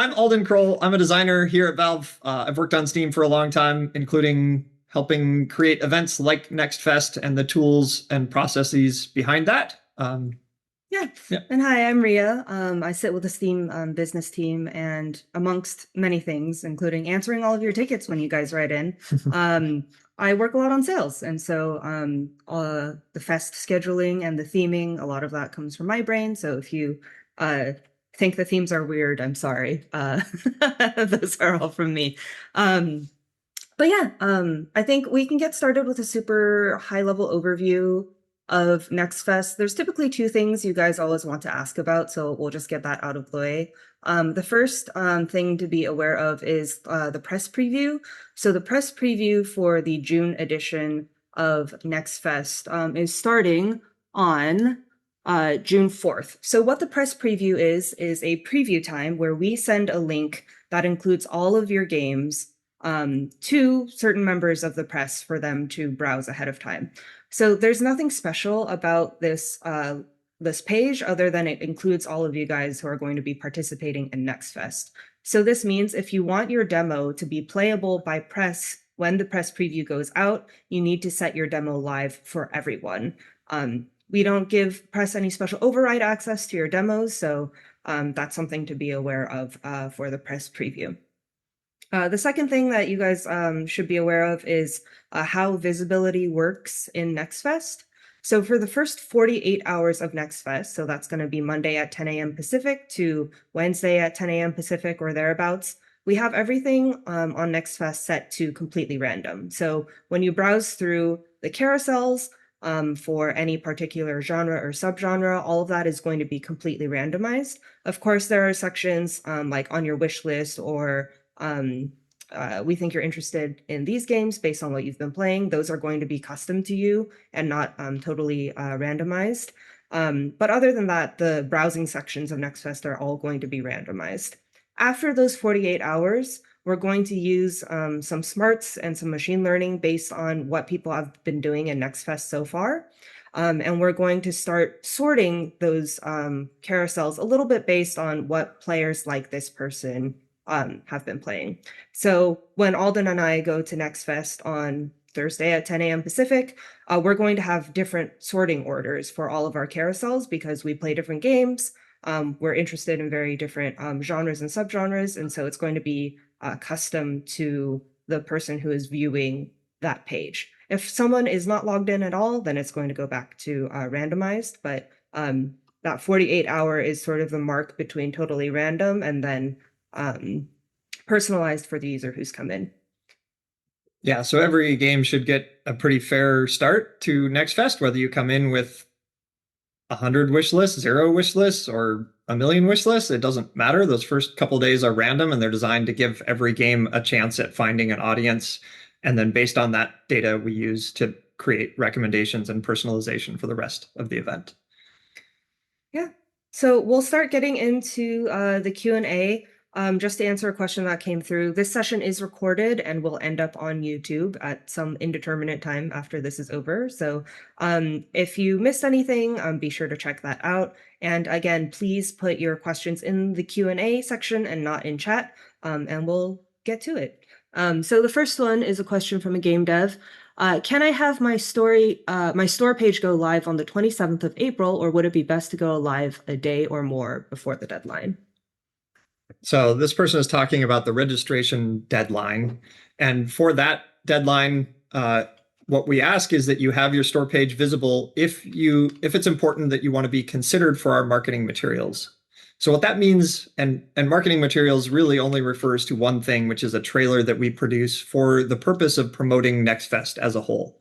I'm Alden Kroll. I'm a designer here at Valve. I've worked on Steam for a long time, including helping create events like Next Fest and the tools and processes behind that. Yeah. And hi, I'm Ria. I sit with the Steam business team, and amongst many things, including answering all of your tickets when you guys write in, I work a lot on sales. And so the fest scheduling and the theming, a lot of that comes from my brain. So if you think the themes are weird, I'm sorry. Those are all from me. But yeah, I think we can get started with a super high-level overview of Next Fest. There's typically two things you guys always want to ask about, so we'll just get that out of the way. The first thing to be aware of is the press preview. So the press preview for the June edition of Next Fest is starting on June 4th. So what the press preview is a preview time where we send a link that includes all of your games to certain members of the press for them to browse ahead of time. So there's nothing special about this this page other than it includes all of you guys who are going to be participating in Next Fest. So this means if you want your demo to be playable by press when the press preview goes out, you need to set your demo live for everyone. We don't give press any special override access to your demos, so that's something to be aware of for the press preview. The second thing that you guys should be aware of is how visibility works in Next Fest. So for the first 48 hours of Next Fest, so that's going to be Monday at 10 a.m. Pacific to Wednesday at 10 a.m. Pacific or thereabouts, we have everything on Next Fest set to completely random. So when you browse through the carousels for any particular genre or subgenre, all of that is going to be completely randomized. Of course, there are sections like on your wish list or we think you're interested in these games based on what you've been playing. Those are going to be custom to you and not totally randomized. But other than that, the browsing sections of Next Fest are all going to be randomized. After those 48 hours, we're going to use some smarts and some machine learning based on what people have been doing in Next Fest so far. And we're going to start sorting those carousels a little bit based on what players like this person have been playing. So when Alden and I go to Next Fest on Thursday at 10 a.m. Pacific, we're going to have different sorting orders for all of our carousels because we play different games. We're interested in very different genres and subgenres, and so it's going to be custom to the person who is viewing that page. If someone is not logged in at all, then it's going to go back to randomized, but that 48-hour is sort of the mark between totally random and then personalized for the user who's come in. Yeah, so every game should get a pretty fair start to Next Fest, whether you come in with 100 wish lists, 0 wish lists, or 1,000,000 wish lists. It doesn't matter. Those first couple days are random, and they're designed to give every game a chance at finding an audience. And then based on that data, we use to create recommendations and personalization for the rest of the event. Yeah, so we'll start getting into the Q&A. Just to answer a question that came through, this session is recorded and will end up on YouTube at some indeterminate time after this is over. So if you missed anything, be sure to check that out. And again, please put your questions in the Q&A section and not in chat, and we'll get to it. So the first one is a question from a game dev. Can I have my store page go live on the 27th of April, or would it be best to go live a day or more before the deadline? So this person is talking about the registration deadline. And for that deadline, what we ask is that you have your store page visible if it's important that you want to be considered for our marketing materials. So what that means, and marketing materials really only refers to one thing, which is a trailer that we produce for the purpose of promoting Next Fest as a whole.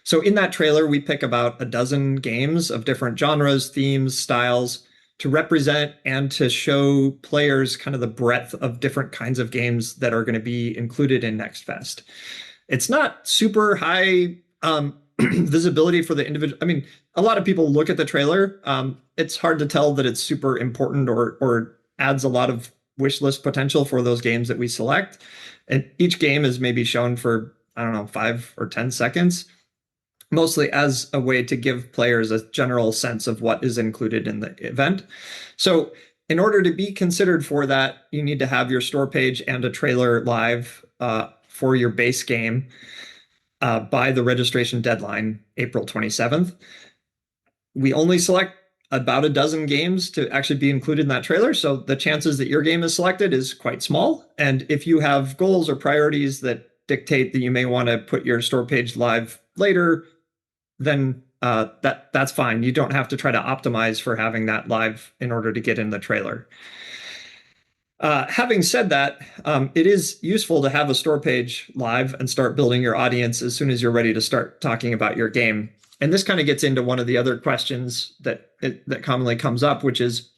So in that trailer, we pick about a dozen games of different genres, themes, styles, to represent and to show players kind of the breadth of different kinds of games that are going to be included in Next Fest. It's not super high visibility for the individual. I mean, a lot of people look at the trailer. It's hard to tell that it's super important or adds a lot of wish list potential for those games that we select. And each game is maybe shown for, I don't know, 5 or 10 seconds. Mostly as a way to give players a general sense of what is included in the event. So in order to be considered for that, you need to have your store page and a trailer live for your base game by the registration deadline, April 27th. We only select about a dozen games to actually be included in that trailer, so the chances that your game is selected is quite small. And if you have goals or priorities that dictate that you may want to put your store page live later, then that's fine. You don't have to try to optimize for having that live in order to get in the trailer. Having said that, it is useful to have a store page live and start building your audience as soon as you're ready to start talking about your game. And this kind of gets into one of the other questions that commonly comes up, which is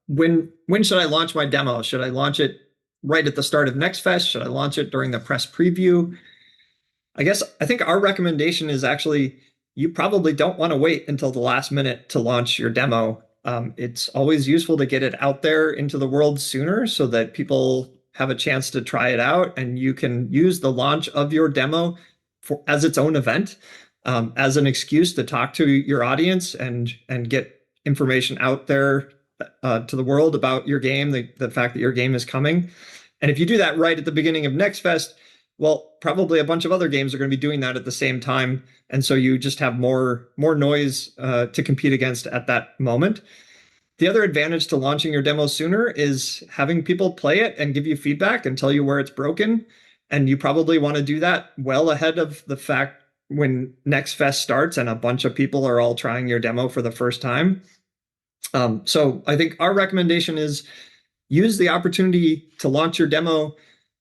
when should I launch my demo? Should I launch it right at the start of Next Fest? Should I launch it during the press preview? I think our recommendation is actually you probably don't want to wait until the last minute to launch your demo. It's always useful to get it out there into the world sooner so that people have a chance to try it out, and you can use the launch of your demo as its own event, as an excuse to talk to your audience and get information out there to the world about your game, the fact that your game is coming. And if you do that right at the beginning of Next Fest, well, probably a bunch of other games are going to be doing that at the same time. And so you just have more noise to compete against at that moment. The other advantage to launching your demo sooner is having people play it and give you feedback and tell you where it's broken. And you probably want to do that well ahead of the fact when Next Fest starts and a bunch of people are all trying your demo for the first time. So I think our recommendation is use the opportunity to launch your demo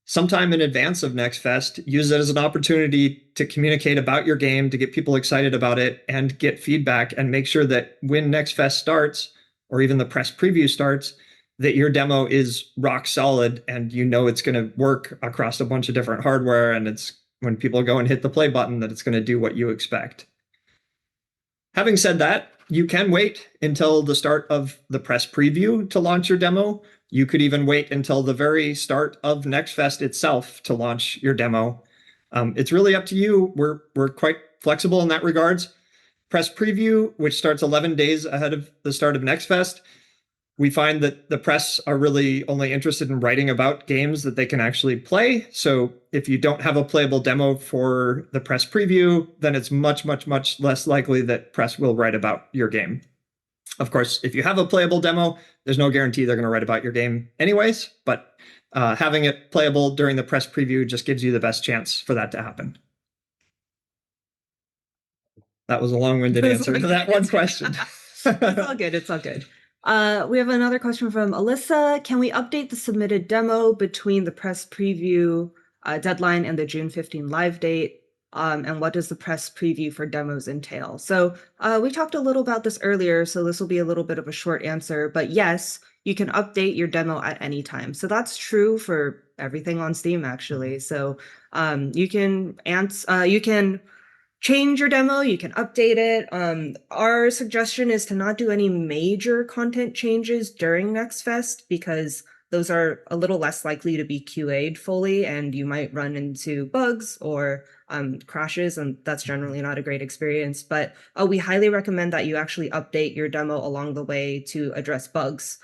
sometime in advance of Next Fest. Use it as an opportunity to communicate about your game, to get people excited about it and get feedback, and make sure that when Next Fest starts, or even the press preview starts, that your demo is rock solid and you know it's going to work across a bunch of different hardware, and it's when people go and hit the play button that it's going to do what you expect. Having said that, you can wait until the start of the press preview to launch your demo. You could even wait until the very start of Next Fest itself to launch your demo. It's really up to you. We're quite flexible in that regards. Press preview, which starts 11 days ahead of the start of Next Fest, we find that the press are really only interested in writing about games that they can actually play. So if you don't have a playable demo for the press preview, then it's much, much, much less likely that press will write about your game. Of course, if you have a playable demo, there's no guarantee they're going to write about your game anyways, but having it playable during the press preview just gives you the best chance for that to happen. That was a long-winded answer to that one question. It's all good. It's all good. We have another question from Alyssa. Can we update the submitted demo between the press preview deadline and the June 15 live date? And what does the press preview for demos entail? So we talked a little about this earlier, so this will be a little bit of a short answer, but yes, you can update your demo at any time. So that's true for everything on Steam, actually. So you can change your demo, you can update it. Our suggestion is to not do any major content changes during Next Fest because those are a little less likely to be QA'd fully, and you might run into bugs or crashes, and that's generally not a great experience. But we highly recommend that you actually update your demo along the way to address bugs.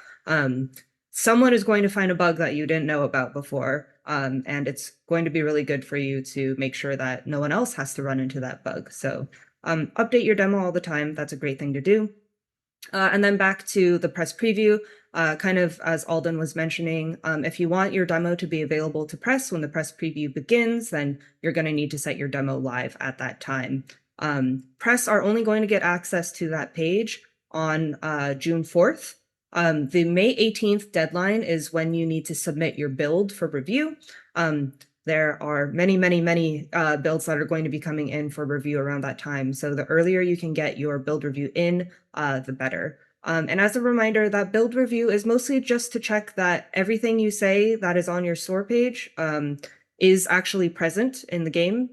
Someone is going to find a bug that you didn't know about before, and it's going to be really good for you to make sure that no one else has to run into that bug. So update your demo all the time. That's a great thing to do. And then back to the press preview, kind of as Alden was mentioning, if you want your demo to be available to press when the press preview begins, then you're going to need to set your demo live at that time. Press are only going to get access to that page on June 4th. The May 18th deadline is when you need to submit your build for review. There are many builds that are going to be coming in for review around that time. So the earlier you can get your build review in, the better. And as a reminder, that build review is mostly just to check that everything you say that is on your store page is actually present in the game.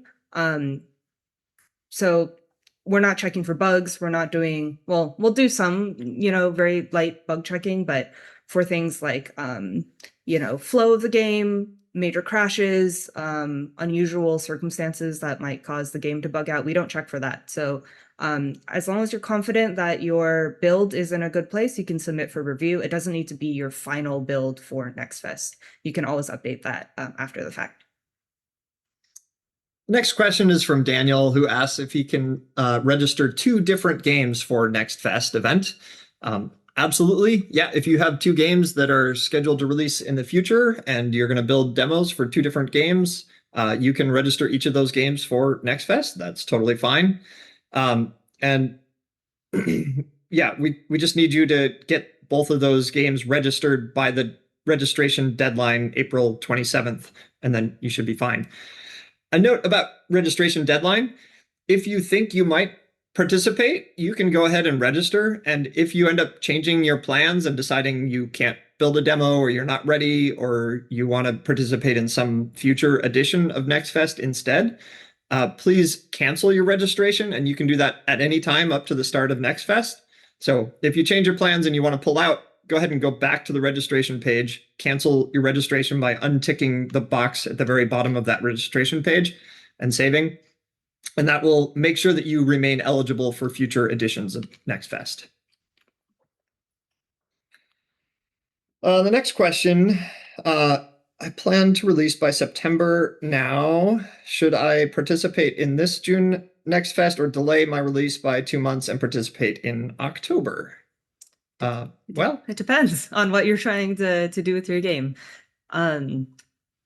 So we're not checking for bugs. We're not doing, well, we'll do some, very light bug checking, but for things like, flow of the game, major crashes, unusual circumstances that might cause the game to bug out, we don't check for that. So As long as you're confident that your build is in a good place, you can submit for review. It doesn't need to be your final build for Next Fest. You can always update that after the fact. Next question is from Daniel, who asks if he can register 2 different games for Next Fest event. Absolutely. Yeah, if you have 2 games that are scheduled to release in the future and you're going to build demos for 2 different games, you can register each of those games for Next Fest. That's totally fine. And yeah, we just need you to get both of those games registered by the registration deadline, April 27th, and then you should be fine. A note about registration deadline: if you think you might participate, you can go ahead and register. And if you end up changing your plans and deciding you can't build a demo, or you're not ready, or you want to participate in some future edition of Next Fest instead, please cancel your registration. And you can do that at any time up to the start of Next Fest. So if you change your plans and you want to pull out, go ahead and go back to the registration page, cancel your registration by unticking the box at the very bottom of that registration page and saving. And that will make sure that you remain eligible for future editions of Next Fest. The next question, I plan to release by September now. Should I participate in this June Next Fest or delay my release by 2 months and participate in October? Well, it depends on what you're trying to do with your game.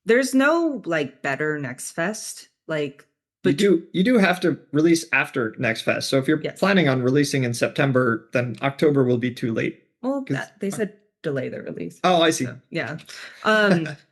There's no like better Next Fest, like, but you do have to release after Next Fest. So if you're planning on releasing in September, then October will be too late. Well, they said delay the release. Oh, I see. So, yeah.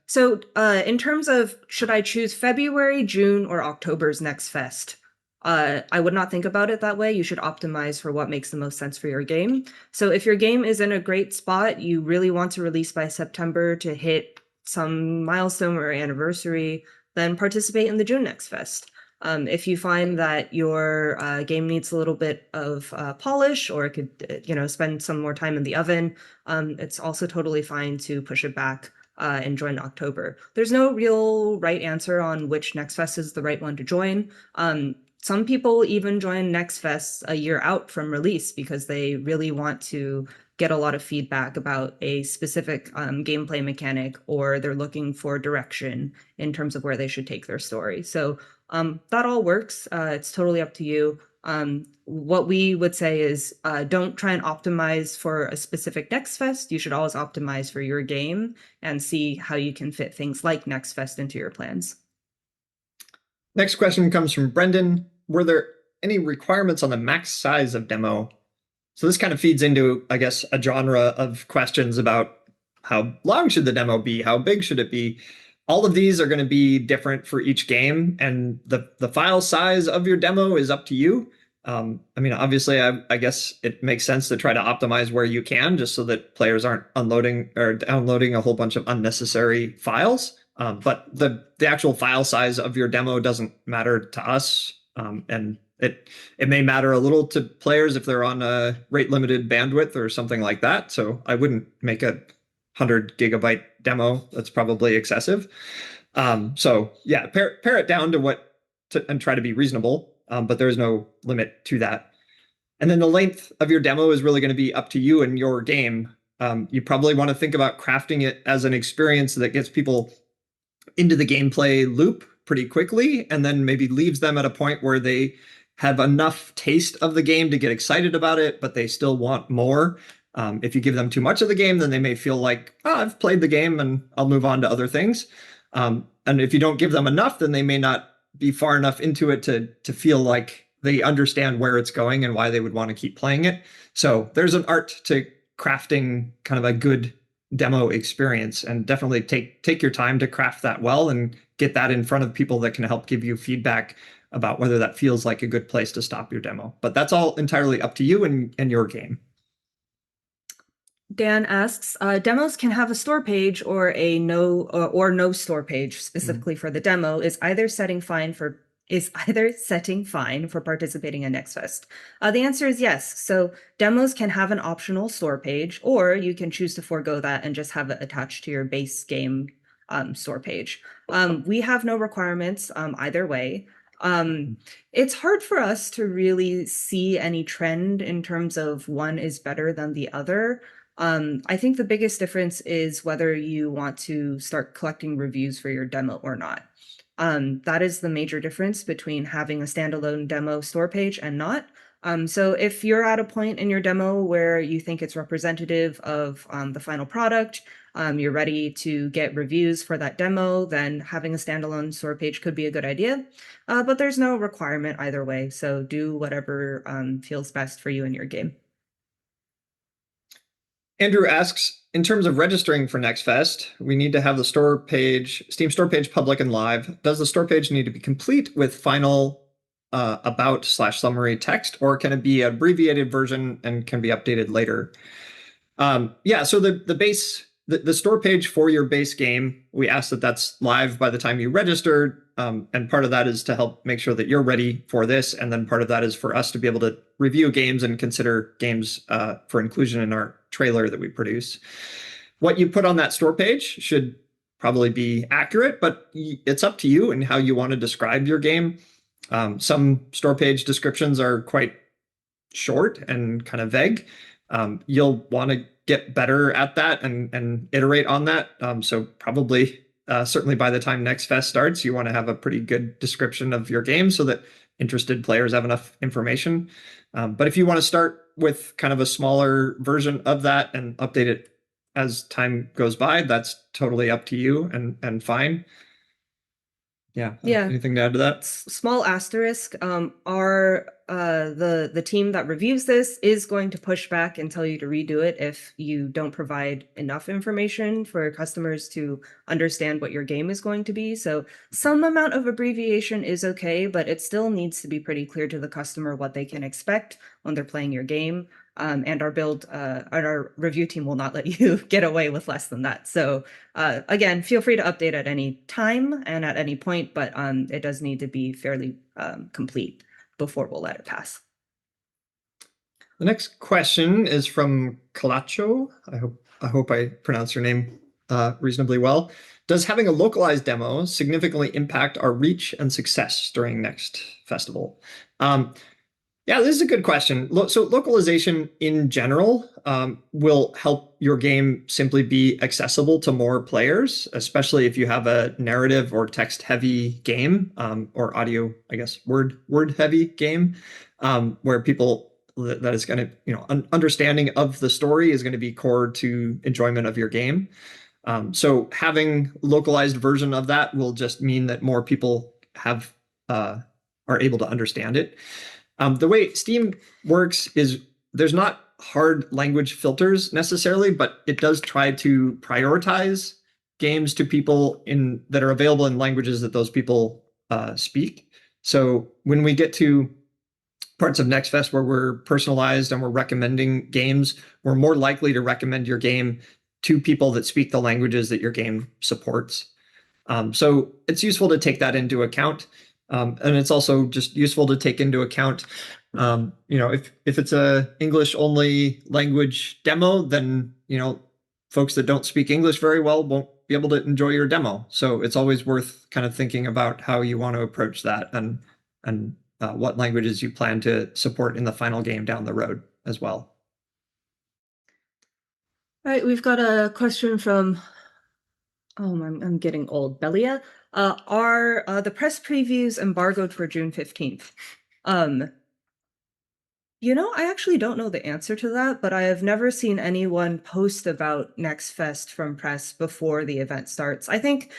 So in terms of should I choose February, June, or October's Next Fest? I would not think about it that way. You should optimize for what makes the most sense for your game. So if your game is in a great spot, you really want to release by September to hit some milestone or anniversary, then participate in the June Next Fest. If you find that your game needs a little bit of polish, or it could, spend some more time in the oven, it's also totally fine to push it back and join October. There's no real right answer on which Next Fest is the right one to join. Some people even join Next Fest a year out from release because they really want to get a lot of feedback about a specific gameplay mechanic, or they're looking for direction in terms of where they should take their story. So that all works. It's totally up to you. What we would say is don't try and optimize for a specific Next Fest. You should always optimize for your game and see how you can fit things like Next Fest into your plans. Next question comes from Brendan. Were there any requirements on the max size of demo? So this kind of feeds into, I guess, a genre of questions about how long should the demo be? How big should it be? All of these are going to be different for each game, and the file size of your demo is up to you. Obviously, I guess it makes sense to try to optimize where you can, just so that players aren't unloading or downloading a whole bunch of unnecessary files. But the actual file size of your demo doesn't matter to us. And it may matter a little to players if they're on a rate limited bandwidth or something like that. So I wouldn't make a 100 gigabyte demo. That's probably excessive. So yeah, pare it down and try to be reasonable. But there's no limit to that. And then the length of your demo is really going to be up to you and your game. You probably want to think about crafting it as an experience that gets people into the gameplay loop pretty quickly, and then maybe leaves them at a point where they have enough taste of the game to get excited about it, but they still want more. If you give them too much of the game, then they may feel like, oh, I've played the game and I'll move on to other things. And if you don't give them enough, then they may not be far enough into it to feel like they understand where it's going and why they would want to keep playing it. So there's an art to crafting kind of a good demo experience, and definitely take your time to craft that well and get that in front of people that can help give you feedback about whether that feels like a good place to stop your demo. But that's all entirely up to you and your game. Dan asks, demos can have a store page or no store page specifically for the demo. Is either setting fine for participating in Next Fest? The answer is yes. So demos can have an optional store page, or you can choose to forego that and just have it attached to your base game store page. We have no requirements either way. It's hard for us to really see any trend in terms of one is better than the other. I think the biggest difference is whether you want to start collecting reviews for your demo or not. That is the major difference between having a standalone demo store page and not. So if you're at a point in your demo where you think it's representative of the final product, you're ready to get reviews for that demo, then having a standalone store page could be a good idea. But there's no requirement either way. So do whatever feels best for you in your game. Andrew asks, in terms of registering for Next Fest, we need to have the store page, Steam store page public and live. Does the store page need to be complete with final about/summary text, or can it be an abbreviated version and can be updated later? Yeah, so the store page for your base game, we ask that that's live by the time you register, and part of that is to help make sure that you're ready for this, and then part of that is for us to be able to review games and consider games for inclusion in our trailer that we produce. What you put on that store page should probably be accurate, but it's up to you and how you want to describe your game. Some store page descriptions are quite short and kind of vague. You'll want to get better at that and iterate on that. So probably, certainly by the time Next Fest starts, you want to have a pretty good description of your game so that interested players have enough information. But if you want to start with kind of a smaller version of that and update it as time goes by, that's totally up to you and fine. Yeah. Anything to add to that? Small asterisk. The team that reviews this is going to push back and tell you to redo it if you don't provide enough information for customers to understand what your game is going to be. So some amount of abbreviation is okay, but it still needs to be pretty clear to the customer what they can expect when they're playing your game. And our review team will not let you get away with less than that. So again, feel free to update at any time and at any point, but it does need to be fairly complete before we'll let it pass. The next question is from Calacho. I hope I pronounced your name reasonably well. Does having a localized demo significantly impact our reach and success during next festival? Yeah, this is a good question. So localization in general will help your game simply be accessible to more players, especially if you have a narrative or text-heavy game, or audio, I guess, word-heavy game, where people that is going to, understanding of the story is going to be core to enjoyment of your game. So having localized version of that will just mean that more people are able to understand it. The way Steam works is there's not hard language filters necessarily, but it does try to prioritize games to people that are available in languages that those people speak. So when we get to parts of Next Fest where we're personalized and we're recommending games, we're more likely to recommend your game to people that speak the languages that your game supports. So it's useful to take that into account. And it's also just useful to take into account, if it's a English only language demo, then, folks that don't speak English very well won't be able to enjoy your demo. So it's always worth kind of thinking about how you want to approach that and what languages you plan to support in the final game down the road as well. All right, we've got a question from, I'm getting old, Belia. Are the press previews embargoed for June 15th? I actually don't know the answer to that, but I have never seen anyone post about Next Fest from press before the event starts. I think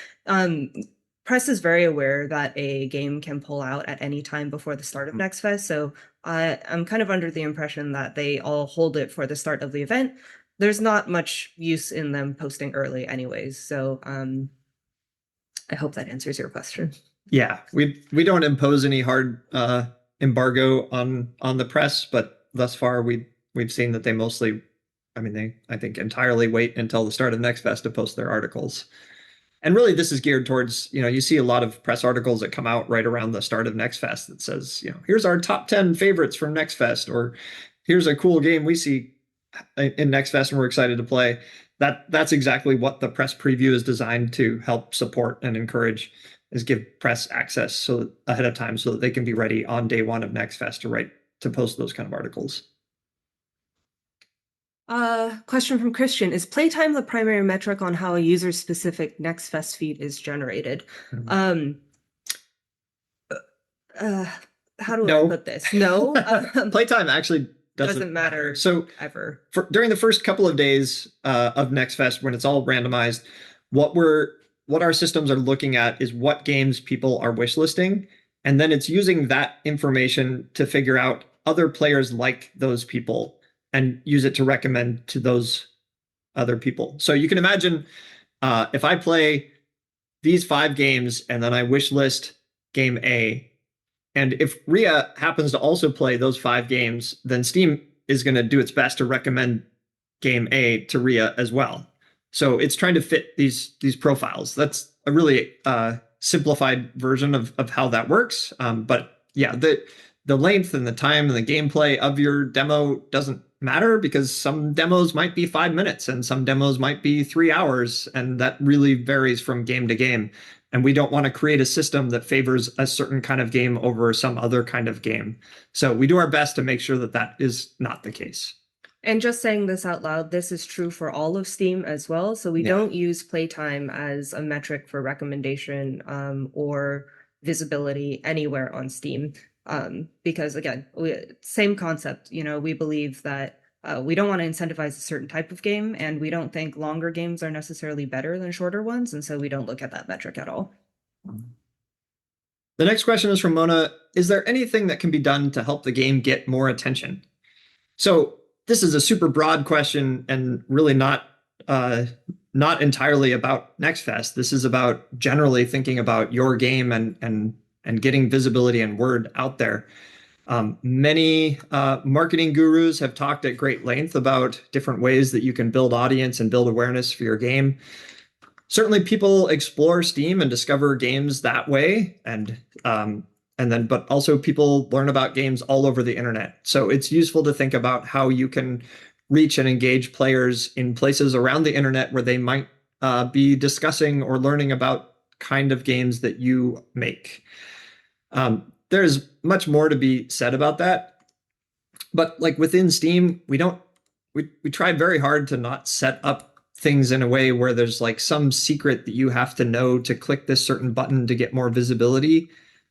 press is very aware that a game can pull out at any time before the start of Next Fest, so I'm kind of under the impression that they all hold it for the start of the event. There's not much use in them posting early anyways, so I hope that answers your question. Yeah, we don't impose any hard embargo on the press, but thus far we've seen that they mostly, I think entirely wait until the start of Next Fest to post their articles. And really this is geared towards, you see a lot of press articles that come out right around the start of Next Fest that says, here's our top 10 favorites from Next Fest, or here's a cool game we see in Next Fest and we're excited to play. That's exactly what the press preview is designed to help support and encourage. is give press access so ahead of time so that they can be ready on day one of Next Fest to post those kind of articles. Question from Christian. Is playtime the primary metric on how a user-specific Next Fest feed is generated? How do I put this? No. Playtime actually doesn't matter. So ever. During the first couple of days of Next Fest, when it's all randomized, what our systems are looking at is what games people are wishlisting, and then it's using that information to figure out other players like those people and use it to recommend to those other people. So you can imagine if I play these 5 games and then I wishlist game A, and if Ria happens to also play those 5 games, then Steam is going to do its best to recommend game A to Ria as well. So it's trying to fit these profiles. That's a really simplified version of how that works. But yeah, the length and the time and the gameplay of your demo doesn't matter, because some demos might be 5 minutes and some demos might be 3 hours, and that really varies from game to game. And we don't want to create a system that favors a certain kind of game over some other kind of game. So we do our best to make sure that that is not the case. And just saying this out loud, this is true for all of Steam as well. So we don't use playtime as a metric for recommendation or visibility anywhere on Steam. Because again, same concept, we believe that we don't want to incentivize a certain type of game, and we don't think longer games are necessarily better than shorter ones, and so we don't look at that metric at all. The next question is from Mona. Is there anything that can be done to help the game get more attention? So this is a super broad question and really not entirely about Next Fest. This is about generally thinking about your game and getting visibility and word out there. Many marketing gurus have talked at great length about different ways that you can build audience and build awareness for your game. Certainly people explore Steam and discover games that way, but also people learn about games all over the internet. So it's useful to think about how you can reach and engage players in places around the internet where they might be discussing or learning about kind of games that you make. There's much more to be said about that, but like within Steam, we try very hard to not set up things in a way where there's like some secret that you have to know to click this certain button to get more visibility.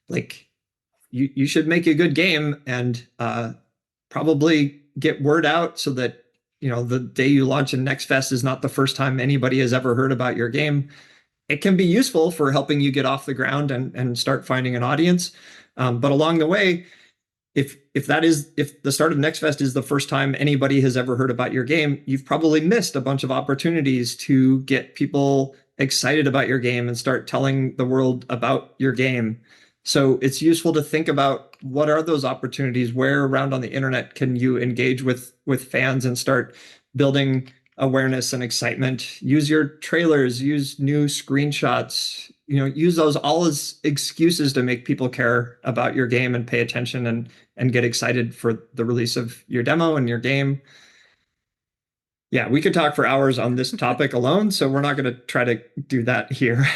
Like you should make a good game and probably get word out so that the day you launch in Next Fest is not the first time anybody has ever heard about your game. It can be useful for helping you get off the ground and start finding an audience. But along the way, if the start of Next Fest is the first time anybody has ever heard about your game, you've probably missed a bunch of opportunities to get people excited about your game and start telling the world about your game. So it's useful to think about what are those opportunities, where around on the internet can you engage with fans and start building awareness and excitement. Use your trailers, use new screenshots, use those all as excuses to make people care about your game and pay attention and get excited for the release of your demo and your game. Yeah, we could talk for hours on this topic alone, so we're not going to try to do that here.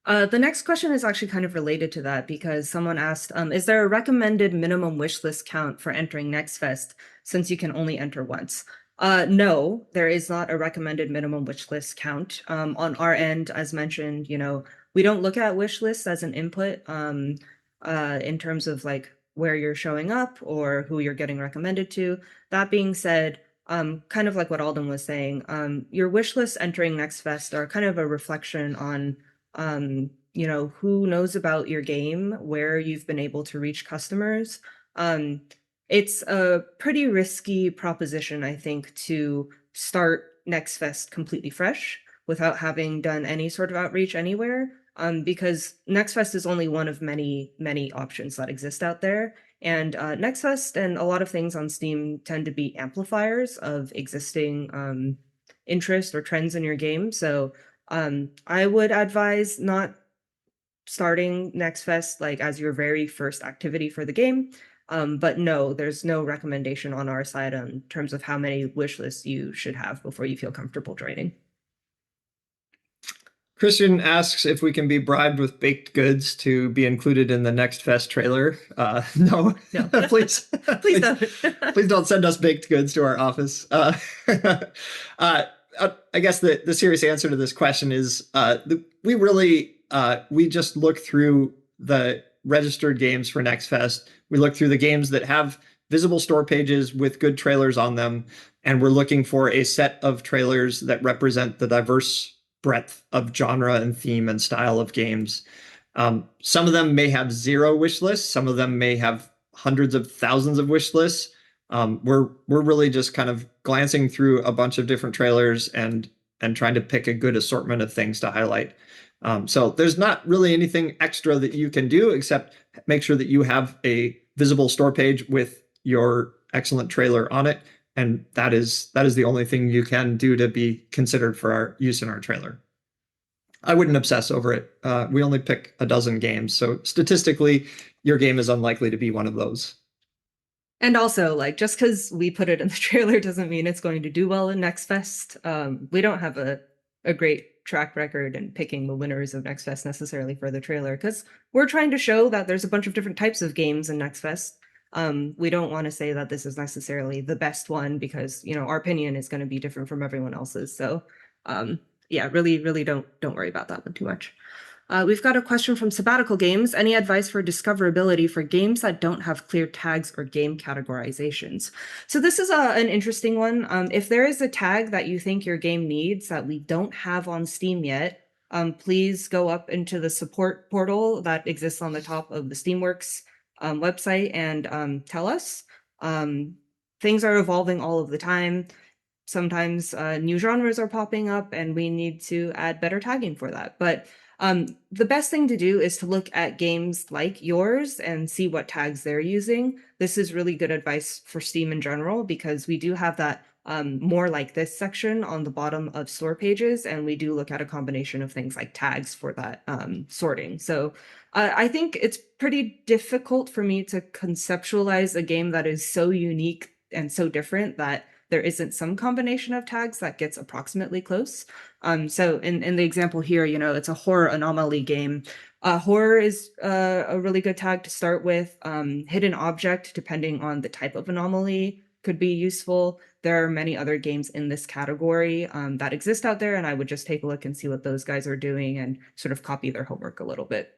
The next question is actually kind of related to that, because someone asked, is there a recommended minimum wish list count for entering Next Fest, since you can only enter once? No, there is not a recommended minimum wish list count. On our end, as mentioned, we don't look at wish lists as an input in terms of like where you're showing up or who you're getting recommended to. That being said, kind of like what Alden was saying, your wish lists entering Next Fest are kind of a reflection on who knows about your game, where you've been able to reach customers. It's a pretty risky proposition, I think, to start Next Fest completely fresh without having done any sort of outreach anywhere, because Next Fest is only one of many, many options that exist out there. And Next Fest and a lot of things on Steam tend to be amplifiers of existing interest or trends in your game. So I would advise not starting Next Fest like as your very first activity for the game. But no, there's no recommendation on our side in terms of how many wish lists you should have before you feel comfortable joining. Christian asks if we can be bribed with baked goods to be included in the Next Fest trailer. No, No. please, Please don't. please don't send us baked goods to our office. I guess the serious answer to this question is we really we just look through the registered games for Next Fest. We look through the games that have visible store pages with good trailers on them, and we're looking for a set of trailers that represent the diverse breadth of genre and theme and style of games. Some of them may have zero wish lists. Some of them may have hundreds of thousands of wish lists. We're really just kind of glancing through a bunch of different trailers and trying to pick a good assortment of things to highlight. So there's not really anything extra that you can do except make sure that you have a visible store page with your excellent trailer on it. And that is the only thing you can do to be considered for our use in our trailer. I wouldn't obsess over it. We only pick a dozen games, so statistically, your game is unlikely to be one of those. And also, like, just because we put it in the trailer doesn't mean it's going to do well in Next Fest. We don't have a great track record in picking the winners of Next Fest necessarily for the trailer, because we're trying to show that there's a bunch of different types of games in Next Fest. We don't want to say that this is necessarily the best one because, you know, our opinion is going to be different from everyone else's. So, yeah, really don't worry about that one too much. We've got a question from Sabbatical Games. Any advice for discoverability for games that don't have clear tags or game categorizations? So this is an interesting one. If there is a tag that you think your game needs that we don't have on Steam yet, please go up into the support portal that exists on the top of the Steamworks website and tell us. Things are evolving all of the time. Sometimes new genres are popping up and we need to add better tagging for that. But the best thing to do is to look at games like yours and see what tags they're using. This is really good advice for Steam in general because we do have that more like this section on the bottom of store pages, and we do look at a combination of things like tags for that sorting. So I think it's pretty difficult for me to conceptualize a game that is so unique and so different that there isn't some combination of tags that gets approximately close. So in the example here, you know, it's a horror anomaly game. Horror is a really good tag to start with. Hidden object, depending on the type of anomaly, could be useful. There are many other games in this category that exist out there, and I would just take a look and see what those guys are doing and sort of copy their homework a little bit.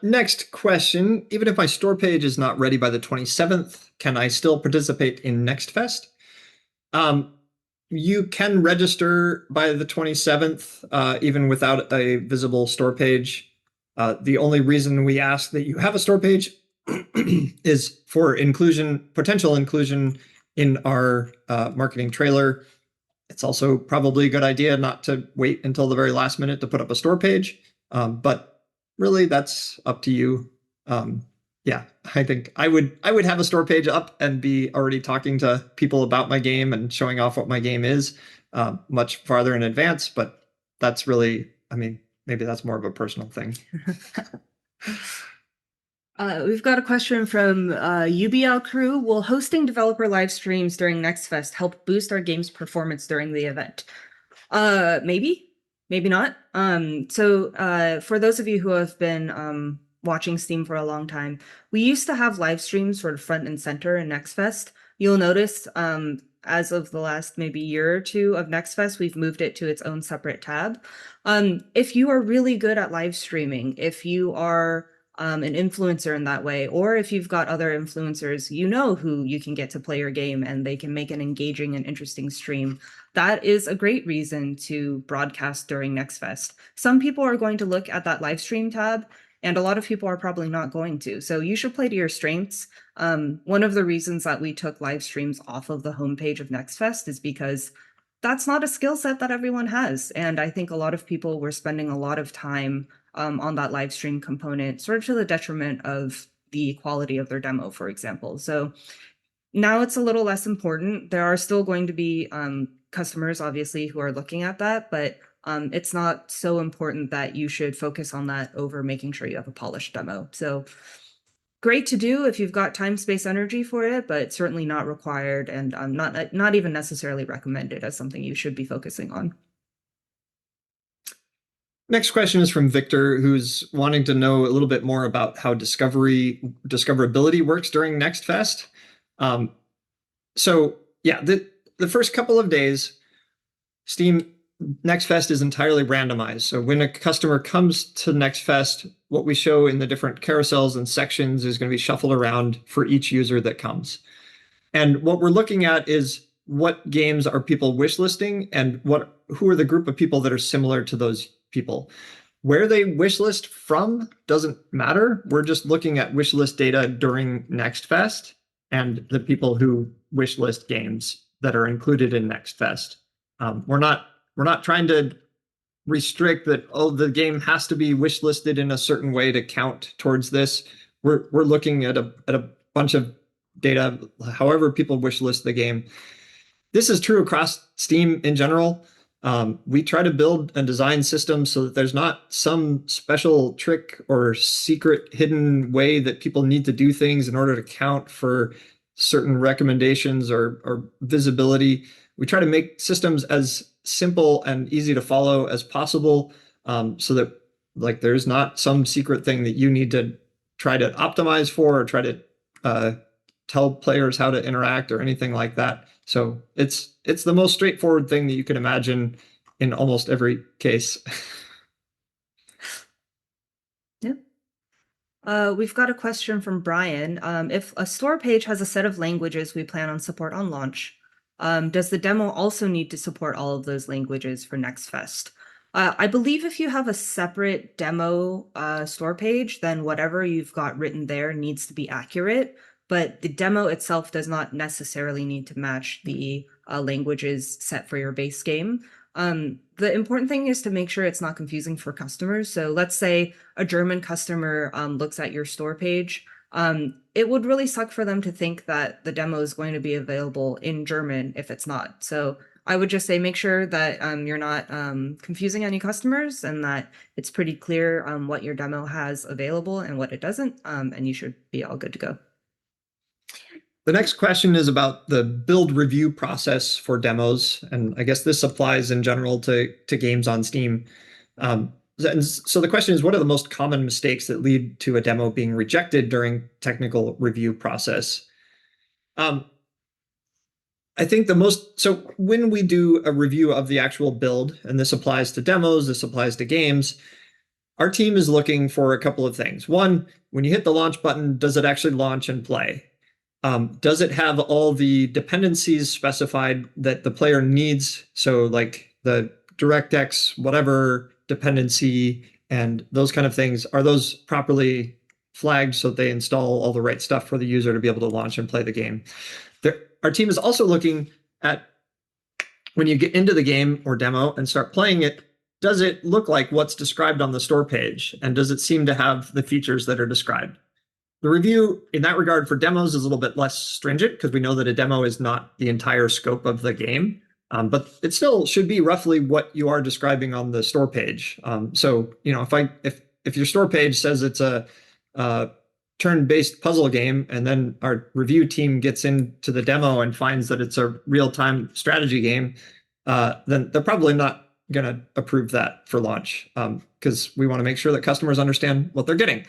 Next question. Even if my store page is not ready by the 27th, can I still participate in Next Fest? You can register by the 27th, even without a visible store page. The only reason we ask that you have a store page is for inclusion, potential inclusion in our marketing trailer. It's also probably a good idea not to wait until the very last minute to put up a store page, but really that's up to you. Yeah, I think I would have a store page up and be already talking to people about my game and showing off what my game is much farther in advance, but that's really, I mean, maybe that's more of a personal thing. We've got a question from UBL Crew. Will hosting developer live streams during Next Fest help boost our game's performance during the event? Maybe not. So for those of you who have been watching Steam for a long time, we used to have live streams sort of front and center in Next Fest. You'll notice as of the last maybe year or two of Next Fest, we've moved it to its own separate tab. If you are really good at live streaming, if you are an influencer in that way, or if you've got other influencers, you know who you can get to play your game and they can make an engaging and interesting stream. That is a great reason to broadcast during Next Fest. Some people are going to look at that live stream tab, and a lot of people are probably not going to. So you should play to your strengths. One of the reasons that we took live streams off of the homepage of Next Fest is because that's not a skill set that everyone has. And I think a lot of people were spending a lot of time on that live stream component, sort of to the detriment of the quality of their demo, for example. So now it's a little less important. There are still going to be customers, obviously, who are looking at that, but it's not so important that you should focus on that over making sure you have a polished demo. So great to do if you've got time, space, energy for it, but certainly not required and not even necessarily recommended as something you should be focusing on. Next question is from Victor, who's wanting to know a little bit more about how discoverability works during Next Fest. So yeah, the first couple of days, Steam Next Fest is entirely randomized. So when a customer comes to Next Fest, what we show in the different carousels and sections is going to be shuffled around for each user that comes. And what we're looking at is what games are people wishlisting and who are the group of people that are similar to those people. Where they wishlist from doesn't matter. We're just looking at wishlist data during Next Fest and the people who wishlist games that are included in Next Fest. We're not trying to restrict that, oh, the game has to be wishlisted in a certain way to count towards this. We're looking at a bunch of data, however people wishlist the game. This is true across Steam in general. We try to build and design systems so that there's not some special trick or secret hidden way that people need to do things in order to count for certain recommendations or visibility. We try to make systems as simple and easy to follow as possible, so that like there's not some secret thing that you need to try to optimize for or try to tell players how to interact or anything like that. So it's the most straightforward thing that you could imagine in almost every case. Yeah. We've got a question from Brian. If a store page has a set of languages we plan on support on launch, does the demo also need to support all of those languages for Next Fest? I believe if you have a separate demo store page, then whatever you've got written there needs to be accurate, but the demo itself does not necessarily need to match the languages set for your base game. The important thing is to make sure it's not confusing for customers. So let's say a German customer looks at your store page. It would really suck for them to think that the demo is going to be available in German if it's not. So I would just say make sure that you're not confusing any customers and that it's pretty clear what your demo has available and what it doesn't, and you should be all good to go. The next question is about the build review process for demos, and I guess this applies in general to games on Steam. And so the question is, what are the most common mistakes that lead to a demo being rejected during technical review process? I think so when we do a review of the actual build, and this applies to demos, this applies to games, our team is looking for a couple of things. One, when you hit the launch button, does it actually launch and play? Does it have all the dependencies specified that the player needs? So like the DirectX, whatever dependency and those kind of things, are those properly flagged so that they install all the right stuff for the user to be able to launch and play the game? Our team is also looking at when you get into the game or demo and start playing it, does it look like what's described on the store page? And does it seem to have the features that are described? The review in that regard for demos is a little bit less stringent because we know that a demo is not the entire scope of the game, but it still should be roughly what you are describing on the store page. So, you know, if your store page says it's a turn-based puzzle game, and then our review team gets into the demo and finds that it's a real-time strategy game, then they're probably not going to approve that for launch, because we want to make sure that customers understand what they're getting.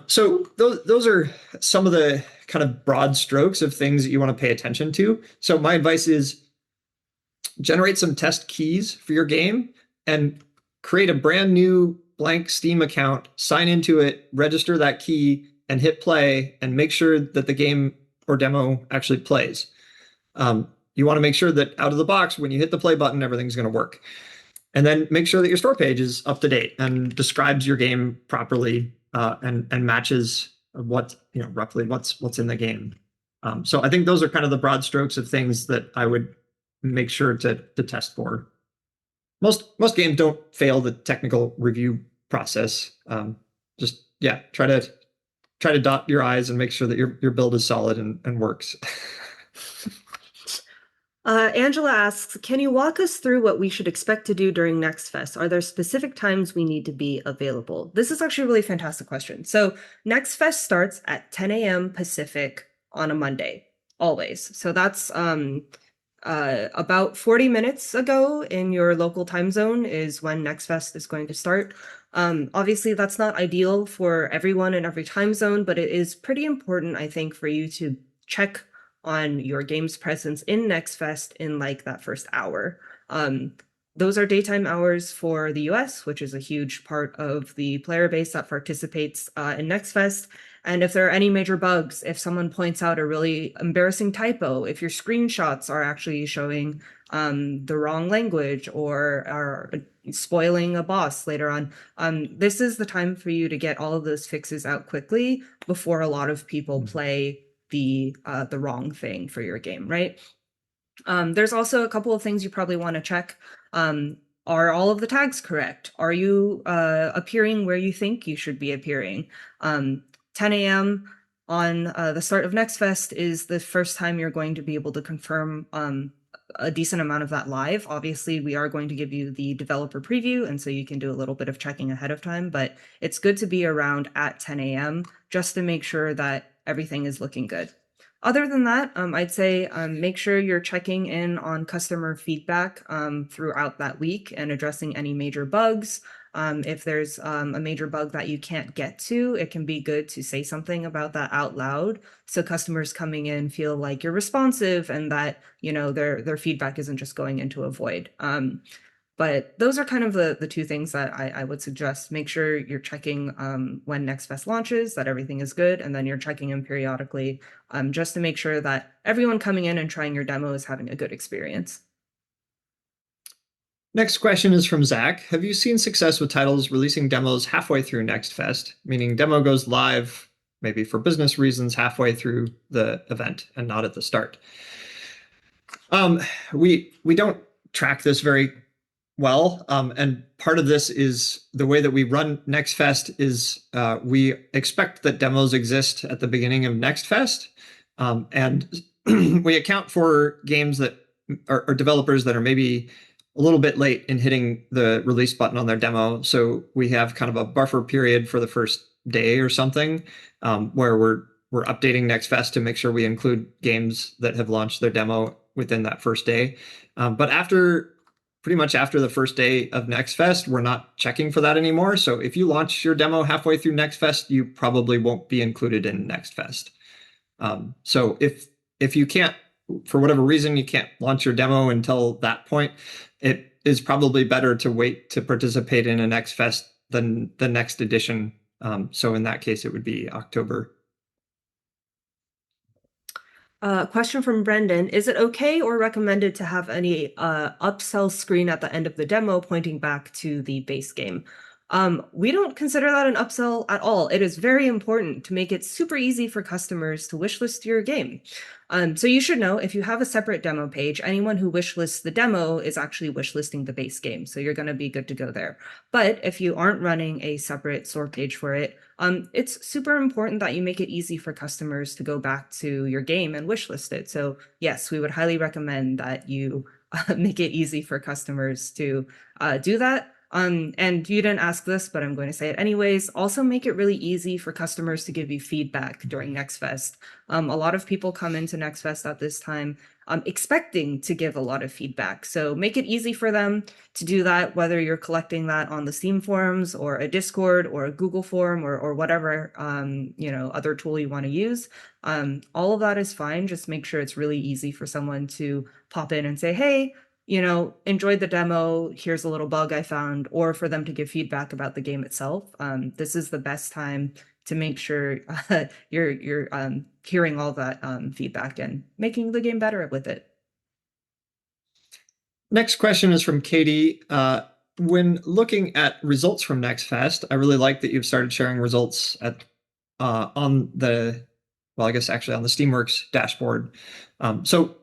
So those are some of the kind of broad strokes of things that you want to pay attention to. So my advice is generate some test keys for your game and create a brand new blank Steam account, sign into it, register that key, and hit play, and make sure that the game or demo actually plays. You want to make sure that out of the box, when you hit the play button, everything's going to work. And then make sure that your store page is up to date and describes your game properly, and matches roughly what's in the game. So I think those are kind of the broad strokes of things that I would make sure to test for. Most games don't fail the technical review process. Just try to dot your I's and make sure that your build is solid and works. Angela asks, can you walk us through what we should expect to do during Next Fest? Are there specific times we need to be available? This is actually a really fantastic question. So Next Fest starts at 10 a.m. Pacific on a Monday, always. So that's About 40 minutes ago in your local time zone is when Next Fest is going to start. Obviously, that's not ideal for everyone in every time zone, but it is pretty important, I think, for you to check on your game's presence in Next Fest in like that first hour. Those are daytime hours for the US, which is a huge part of the player base that participates in Next Fest. And if there are any major bugs, if someone points out a really embarrassing typo, if your screenshots are actually showing the wrong language or are spoiling a boss later on, this is the time for you to get all of those fixes out quickly before a lot of people play the wrong thing for your game, right? There's also a couple of things you probably want to check. Are all of the tags correct? Are you appearing where you think you should be appearing? 10 a.m. on the start of Next Fest is the first time you're going to be able to confirm a decent amount of that live. Obviously, we are going to give you the developer preview, and so you can do a little bit of checking ahead of time, but it's good to be around at 10 a.m. just to make sure that everything is looking good. Other than that, I'd say make sure you're checking in on customer feedback throughout that week and addressing any major bugs. If there's a major bug that you can't get to, it can be good to say something about that out loud so customers coming in feel like you're responsive and that, you know, their feedback isn't just going into a void. But those are kind of the two things that I would suggest. Make sure you're checking when Next Fest launches, that everything is good, and then you're checking in periodically just to make sure that everyone coming in and trying your demo is having a good experience. Next question is from Zach. Have you seen success with titles releasing demos halfway through Next Fest, meaning demo goes live maybe for business reasons halfway through the event and not at the start? We don't track this very well, and part of this is the way that we run Next Fest is we expect that demos exist at the beginning of Next Fest, and we account for games that are developers that are maybe a little bit late in hitting the release button on their demo. So we have kind of a buffer period for the first day or something where we're updating Next Fest to make sure we include games that have launched their demo within that first day. But pretty much after the first day of Next Fest, we're not checking for that anymore. So if you launch your demo halfway through Next Fest, you probably won't be included in Next Fest. So if you can't, for whatever reason, you can't launch your demo until that point, it is probably better to wait to participate in a Next Fest than the next edition. So in that case, it would be October. Question from Brendan. Is it okay or recommended to have any upsell screen at the end of the demo pointing back to the base game? We don't consider that an upsell at all. It is very important to make it super easy for customers to wishlist your game. So you should know if you have a separate demo page, anyone who wishlists the demo is actually wishlisting the base game. So you're going to be good to go there. But if you aren't running a separate store page for it, it's super important that you make it easy for customers to go back to your game and wishlist it. So yes, we would highly recommend that you make it easy for customers to do that. And you didn't ask this, but I'm going to say it anyways. Also make it really easy for customers to give you feedback during Next Fest. A lot of people come into Next Fest at this time expecting to give a lot of feedback. So make it easy for them to do that, whether you're collecting that on the Steam forums or a Discord or a Google form or whatever other tool you want to use. All of that is fine. Just make sure it's really easy for someone to pop in and say, hey, enjoyed the demo, here's a little bug I found, or for them to give feedback about the game itself. This is the best time to make sure you're hearing all that feedback and making the game better with it. Next question is from Katie. When looking at results from Next Fest, I really like that you've started sharing results on the Steamworks dashboard. So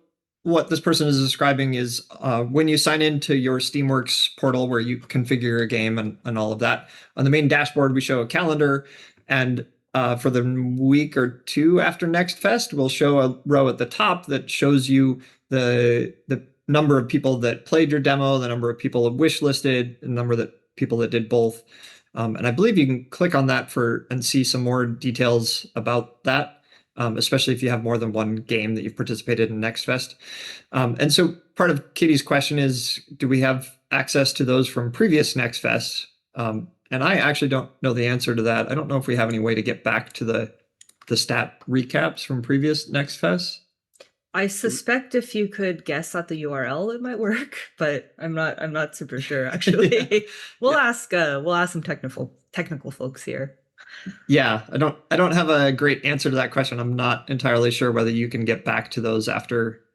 what this person is describing is when you sign into your Steamworks portal where you configure a game and all of that, on the main dashboard, we show a calendar. And for the week or two after Next Fest, we'll show a row at the top that shows you the number of people that played your demo, the number of people that wishlisted, the number of people that did both. And I believe you can click on that and see some more details about that. especially if you have more than one game that you've participated in Next Fest. And so part of Katie's question is, do we have access to those from previous Next Fests? And I actually don't know the answer to that. I don't know if we have any way to get back to the stat recaps from previous Next Fests. I suspect if you could guess at the URL, it might work, but I'm not super sure actually. Yeah. We'll ask some technical folks here. Yeah, I don't have a great answer to that question. I'm not entirely sure whether you can get back to those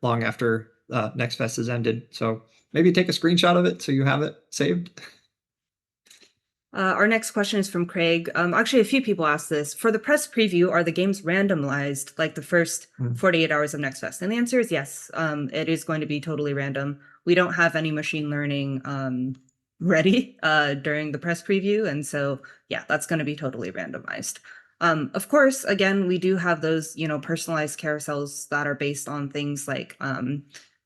long after Next Fest has ended. So maybe take a screenshot of it so you have it saved. Our next question is from Craig. Actually, a few people asked this. For the press preview, are the games randomized like the first 48 hours of Next Fest? And the answer is yes. It is going to be totally random. We don't have any machine learning ready during the press preview. And so, yeah, that's going to be totally randomized. Of course, again, we do have those, personalized carousels that are based on things like,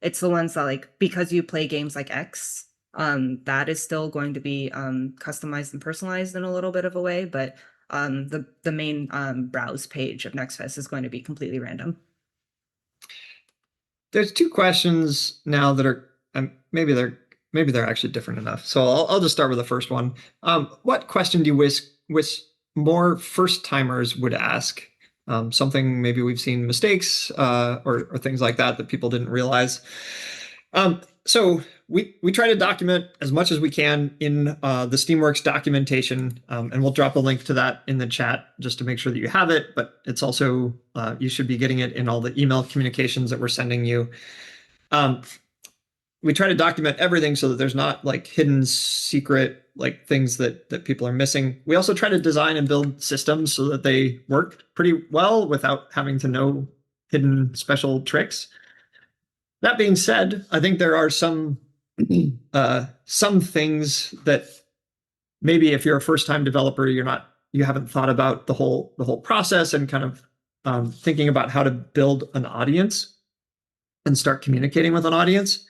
it's the ones that like, because you play games like X, that is still going to be customized and personalized in a little bit of a way, but the main browse page of NextFest is going to be completely random. There's two questions now that are maybe they're actually different enough. So I'll just start with the first one. What question do you wish more first timers would ask? Something maybe we've seen mistakes or things like that people didn't realize. So we try to document as much as we can in the Steamworks documentation, and we'll drop a link to that in the chat just to make sure that you have it. But it's also you should be getting it in all the email communications that we're sending you. We try to document everything so that there's not like hidden secret like things that people are missing. We also try to design and build systems so that they work pretty well without having to know hidden special tricks. That being said, I think there are some things that maybe if you're a first-time developer, you haven't thought about the whole process and kind of thinking about how to build an audience and start communicating with an audience.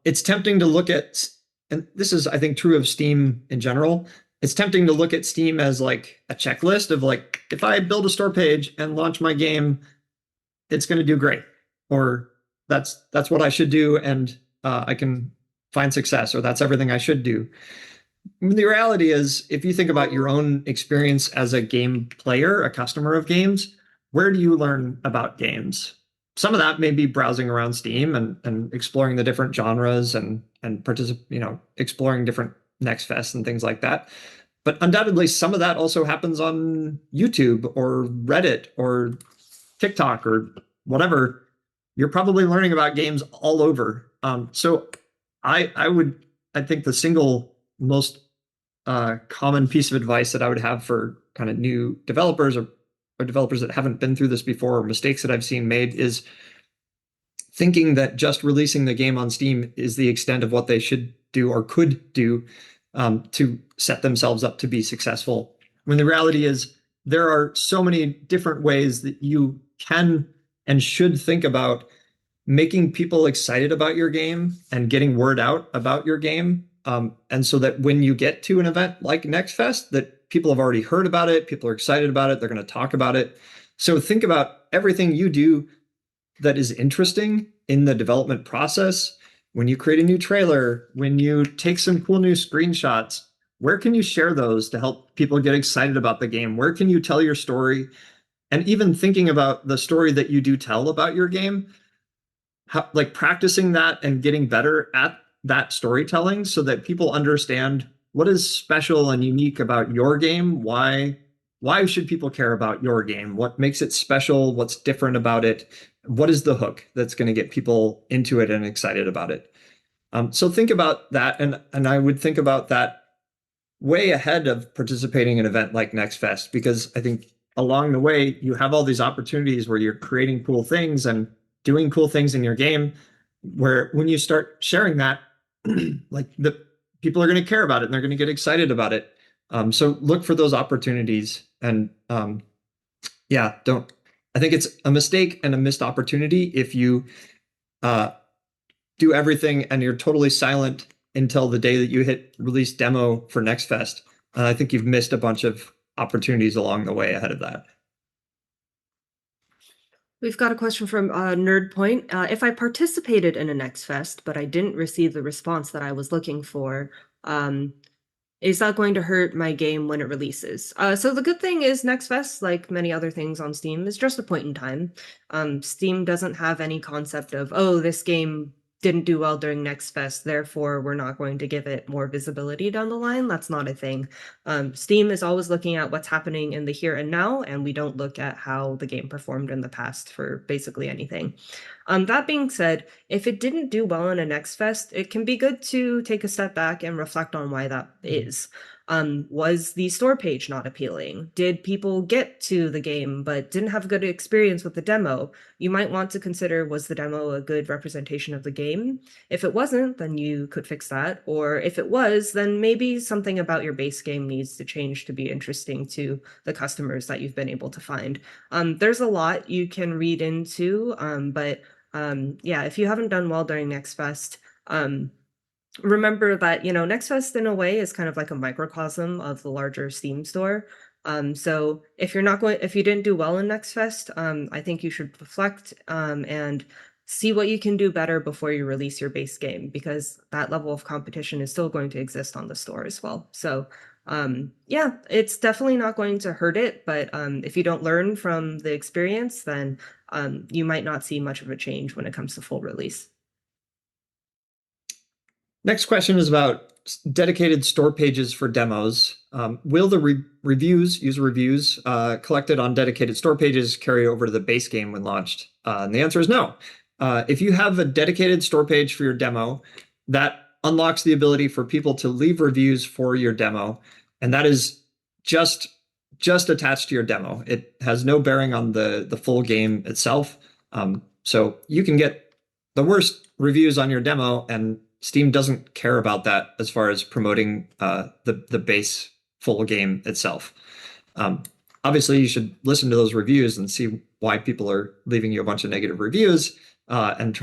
It's tempting to look at, and this is I think true of Steam in general. It's tempting to look at Steam as like a checklist of like, if I build a store page and launch my game, it's going to do great, or that's what I should do, and I can find success, or that's everything I should do. The reality is, if you think about your own experience as a game player, a customer of games, where do you learn about games? Some of that may be browsing around Steam and exploring the different genres and exploring different Next Fests and things like that. But undoubtedly, some of that also happens on YouTube or Reddit or TikTok or whatever. You're probably learning about games all over. So I think the single most common piece of advice that I would have for kind of new developers or developers that haven't been through this before, or mistakes that I've seen made, is thinking that just releasing the game on Steam is the extent of what they should do or could do to set themselves up to be successful. When the reality is there are so many different ways that you can and should think about making people excited about your game and getting word out about your game. And so that when you get to an event like Next Fest, that people have already heard about it, people are excited about it, they're going to talk about it. So think about everything you do that is interesting in the development process. When you create a new trailer, when you take some cool new screenshots, where can you share those to help people get excited about the game? Where can you tell your story? And even thinking about the story that you do tell about your game, like practicing that and getting better at that storytelling so that people understand what is special and unique about your game. Why should people care about your game? What makes it special? What's different about it? What is the hook that's going to get people into it and excited about it? So think about that. And I would think about that way ahead of participating in an event like Next Fest, because I think along the way, you have all these opportunities where you're creating cool things and doing cool things in your game, where when you start sharing that, like the people are going to care about it and they're going to get excited about it. So look for those opportunities, and I think it's a mistake and a missed opportunity if you do everything and you're totally silent until the day that you hit release demo for Next Fest. I think you've missed a bunch of opportunities along the way ahead of that. We've got a question from Nerd Point. If I participated in a Next Fest, but I didn't receive the response that I was looking for, um, is that going to hurt my game when it releases? So the good thing is Next Fest, like many other things on Steam, is just a point in time. Steam doesn't have any concept of, oh, this game didn't do well during Next Fest, therefore we're not going to give it more visibility down the line. That's not a thing. Steam is always looking at what's happening in the here and now, and we don't look at how the game performed in the past for basically anything. That being said, if it didn't do well in a Next Fest, it can be good to take a step back and reflect on why that is. Was the store page not appealing? Did people get to the game but didn't have a good experience with the demo? You might want to consider, was the demo a good representation of the game? If it wasn't, then you could fix that. Or if it was, then maybe something about your base game needs to change to be interesting to the customers that you've been able to find. There's a lot you can read into, but yeah, if you haven't done well during Next Fest, remember that, Next Fest in a way is kind of like a microcosm of the larger Steam store. So if you didn't do well in Next Fest, I think you should reflect and see what you can do better before you release your base game, because that level of competition is still going to exist on the store as well. So yeah, it's definitely not going to hurt it, but if you don't learn from the experience, then you might not see much of a change when it comes to full release. Next question is about dedicated store pages for demos. Will the user reviews collected on dedicated store pages carry over to the base game when launched? And the answer is no. If you have a dedicated store page for your demo, that unlocks the ability for people to leave reviews for your demo, and that is just attached to your demo. It has no bearing on the full game itself. So you can get the worst reviews on your demo, and Steam doesn't care about that as far as promoting the base full game itself. Obviously, you should listen to those reviews and see why people are leaving you a bunch of negative reviews, and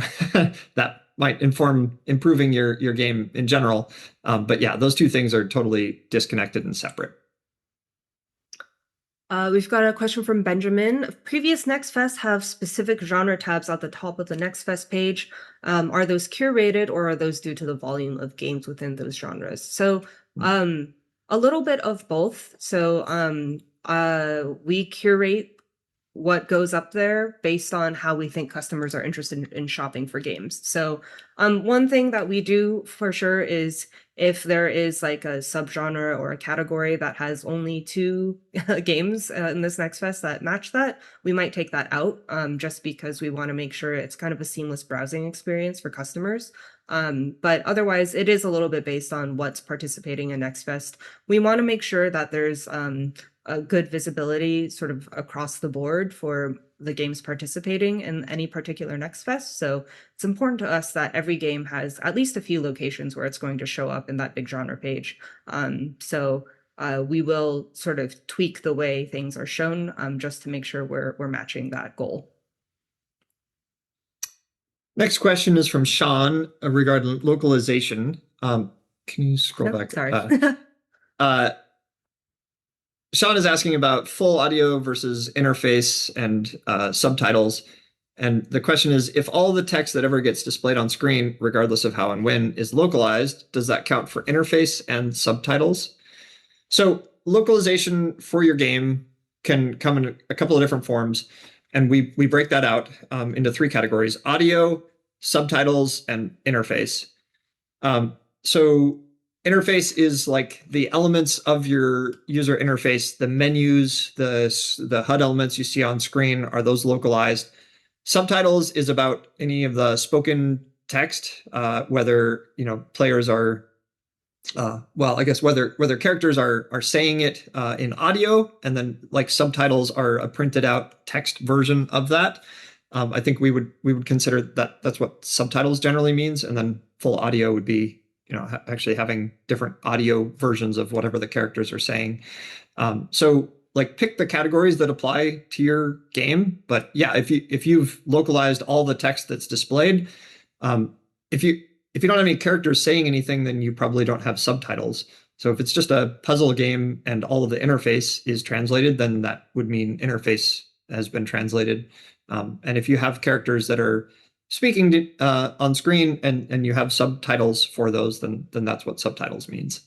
that might inform improving your game in general. But yeah, those two things are totally disconnected and separate. We've got a question from Benjamin. Previous Next Fest have specific genre tabs at the top of the Next Fest page. Are those curated, or are those due to the volume of games within those genres? So a little bit of both. So we curate what goes up there based on how we think customers are interested in shopping for games. So one thing that we do for sure is, if there is like a subgenre or a category that has only 2 games in this Next Fest that match that, we might take that out, just because we want to make sure it's kind of a seamless browsing experience for customers. But otherwise, it is a little bit based on what's participating in Next Fest. We want to make sure that there's a good visibility sort of across the board for the games participating in any particular Next Fest. So it's important to us that every game has at least a few locations where it's going to show up in that big genre page. So we will sort of tweak the way things are shown, just to make sure we're matching that goal. Next question is from Sean regarding localization. Can you scroll back? Sorry. Sean is asking about full audio versus interface and subtitles. And the question is, if all the text that ever gets displayed on screen, regardless of how and when, is localized, does that count for interface and subtitles? So localization for your game can come in a couple of different forms. And we break that out into 3 categories: audio, subtitles, and interface. So interface is like the elements of your user interface, the menus, the HUD elements you see on screen, are those localized? Subtitles is about any of the spoken text, whether players are, well, I guess whether characters are saying it in audio, and then like subtitles are a printed out text version of that. I think we would consider that that's what subtitles generally means, and then full audio would be actually having different audio versions of whatever the characters are saying. So like pick the categories that apply to your game. But yeah, if you've localized all the text that's displayed, if you don't have any characters saying anything, then you probably don't have subtitles. So if it's just a puzzle game and all of the interface is translated, then that would mean interface has been translated. And if you have characters that are speaking on screen and you have subtitles for those, then that's what subtitles means.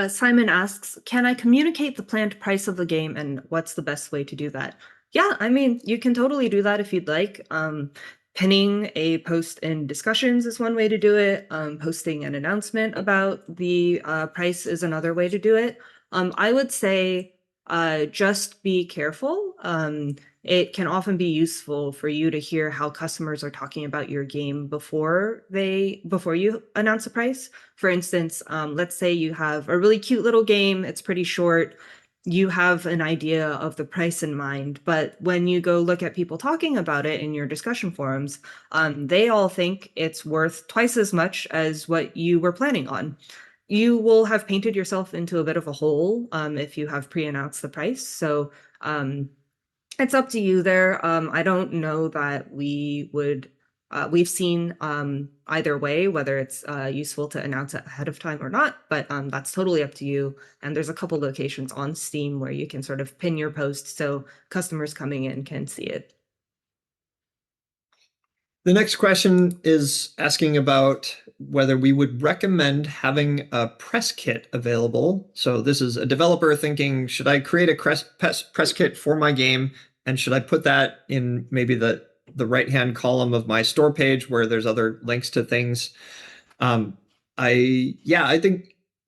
Simon asks, can I communicate the planned price of the game and what's the best way to do that? Yeah, I mean, you can totally do that if you'd like. Pinning a post in discussions is one way to do it. Posting an announcement about the price is another way to do it. I would say just be careful. It can often be useful for you to hear how customers are talking about your game before you announce a price. For instance, let's say you have a really cute little game, it's pretty short, you have an idea of the price in mind, but when you go look at people talking about it in your discussion forums, they all think it's worth twice as much as what you were planning on. You will have painted yourself into a bit of a hole if you have pre-announced the price. So it's up to you there. I don't know that we've seen either way, whether it's useful to announce it ahead of time or not, but that's totally up to you. And there's a couple locations on Steam where you can sort of pin your post so customers coming in can see it. The next question is asking about whether we would recommend having a press kit available. So this is a developer thinking, should I create a press kit for my game? And should I put that in maybe the right-hand column of my store page where there's other links to things? I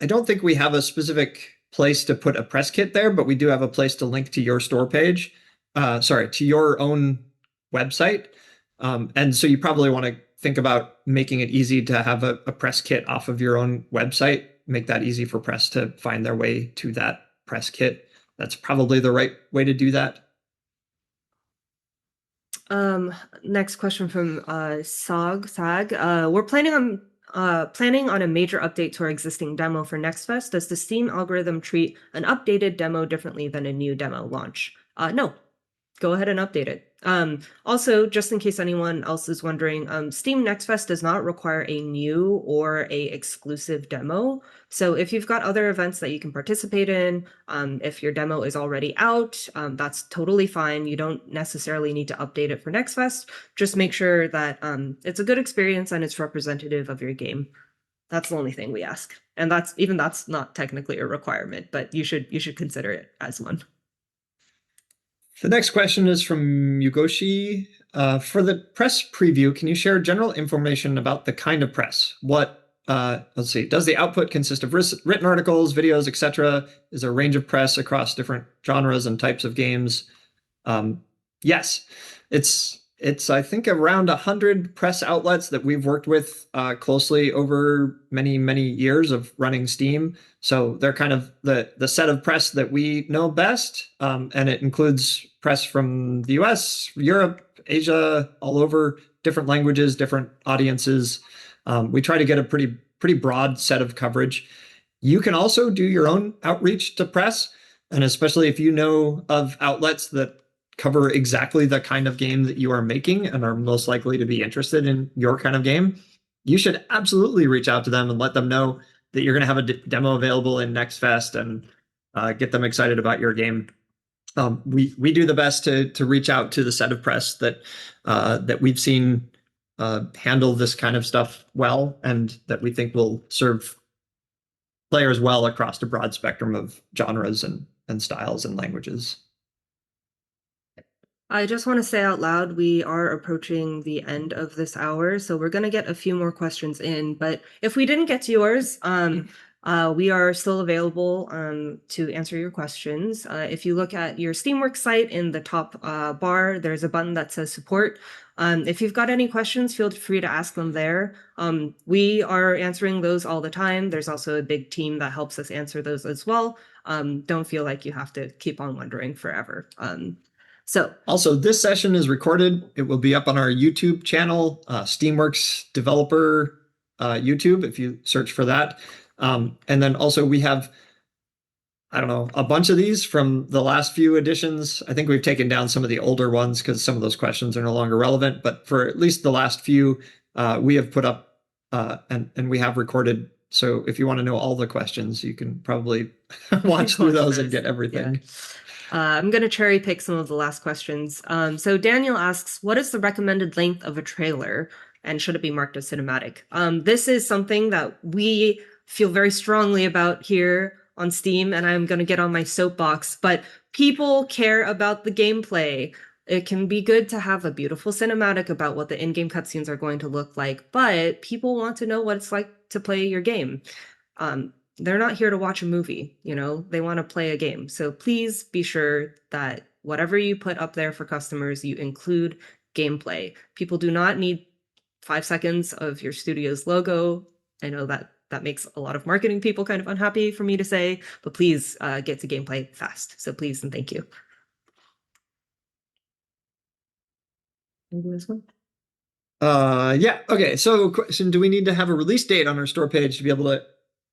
don't think we have a specific place to put a press kit there, but we do have a place to link to your store page. To your own website. And so you probably want to think about making it easy to have a press kit off of your own website, make that easy for press to find their way to that press kit. That's probably the right way to do that. Next question from Sag. We're planning on a major update to our existing demo for NextFest. Does the Steam algorithm treat an updated demo differently than a new demo launch? No. Go ahead and update it. Also, just in case anyone else is wondering, Steam Next Fest does not require a new or a exclusive demo. So if you've got other events that you can participate in, if your demo is already out, that's totally fine. You don't necessarily need to update it for Next Fest. Just make sure that it's a good experience and it's representative of your game. That's the only thing we ask. And that's not technically a requirement, but you should consider it as one. The next question is from Yugoshi. For the press preview, can you share general information about the kind of press? Let's see, does the output consist of written articles, videos, etc.? Is there a range of press across different genres and types of games? Yes, it's I think around 100 press outlets that we've worked with closely over many, many years of running Steam. So they're kind of the set of press that we know best. And it includes press from the US, Europe, Asia, all over, different languages, different audiences. We try to get a pretty broad set of coverage. You can also do your own outreach to press. And especially if you know of outlets that cover exactly the kind of game that you are making and are most likely to be interested in your kind of game, you should absolutely reach out to them and let them know that you're going to have a demo available in Next Fest and get them excited about your game. We do the best to reach out to the set of press that we've seen handle this kind of stuff well, and that we think will serve players well across a broad spectrum of genres and styles and languages. I just want to say out loud, we are approaching the end of this hour, so we're going to get a few more questions in. But if we didn't get to yours, we are still available to answer your questions. If you look at your Steamworks site in the top bar, there's a button that says support. If you've got any questions, feel free to ask them there. We are answering those all the time. There's also a big team that helps us answer those as well. Don't feel like you have to keep on wondering forever. So also, this session is recorded. It will be up on our YouTube channel, Steamworks Developer YouTube, if you search for that. And then also we have, a bunch of these from the last few editions. I think we've taken down some of the older ones because some of those questions are no longer relevant. But for at least the last few, we have put up and we have recorded. So if you want to know all the questions, you can probably watch through those and get everything. I'm going to cherry pick some of the last questions. So Daniel asks, what is the recommended length of a trailer and should it be marked as cinematic? This is something that we feel very strongly about here on Steam, and I'm going to get on my soapbox, but people care about the gameplay. It can be good to have a beautiful cinematic about what the in-game cutscenes are going to look like, but people want to know what it's like to play your game. They're not here to watch a movie, you know, they want to play a game. So please be sure that whatever you put up there for customers, you include gameplay. People do not need 5 seconds of your studio's logo. I know that that makes a lot of marketing people kind of unhappy for me to say, but please get to gameplay fast. So please and thank you. Maybe this one? Yeah. Okay. So, question: do we need to have a release date on our store page to be able to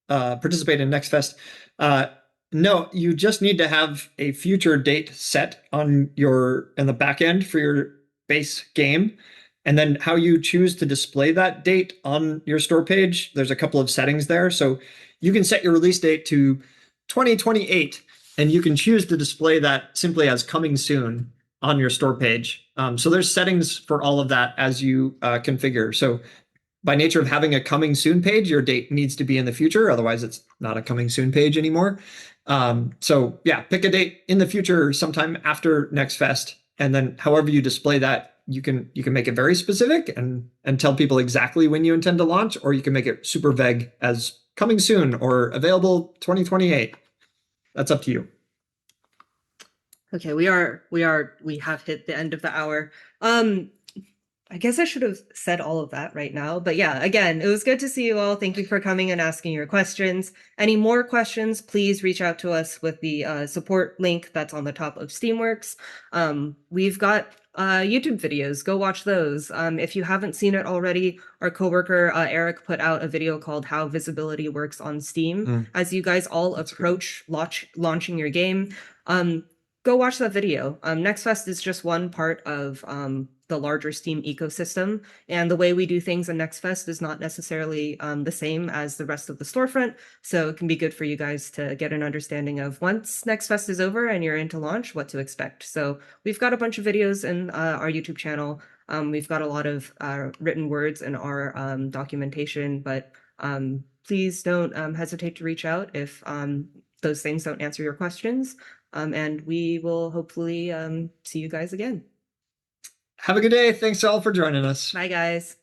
participate in Next Fest? No, you just need to have a future date set on your in the back end for your base game. And then how you choose to display that date on your store page, there's a couple of settings there. So you can set your release date to 2028, and you can choose to display that simply as coming soon on your store page. So there's settings for all of that as you configure. So by nature of having a coming soon page, your date needs to be in the future. Otherwise, it's not a coming soon page anymore. So yeah, pick a date in the future, sometime after Next Fest, and then however you display that, you can make it very specific and tell people exactly when you intend to launch, or you can make it super vague as coming soon or available 2028. That's up to you. Okay, we have hit the end of the hour. I guess I should have said all of that right now, but yeah, again, it was good to see you all. Thank you for coming and asking your questions. Any more questions, please reach out to us with the support link that's on the top of Steamworks. We've got YouTube videos, go watch those. If you haven't seen it already, our coworker Eric put out a video called How Visibility Works on Steam. As you guys all approach launching your game, go watch that video. Next Fest is just one part of the larger Steam ecosystem, and the way we do things in Next Fest is not necessarily the same as the rest of the storefront. So it can be good for you guys to get an understanding of once Next Fest is over and you're into launch, what to expect. So we've got a bunch of videos in our YouTube channel. We've got a lot of written words in our documentation, but please don't hesitate to reach out if those things don't answer your questions. And we will hopefully see you guys again. Have a good day. Thanks all for joining us. Bye, guys.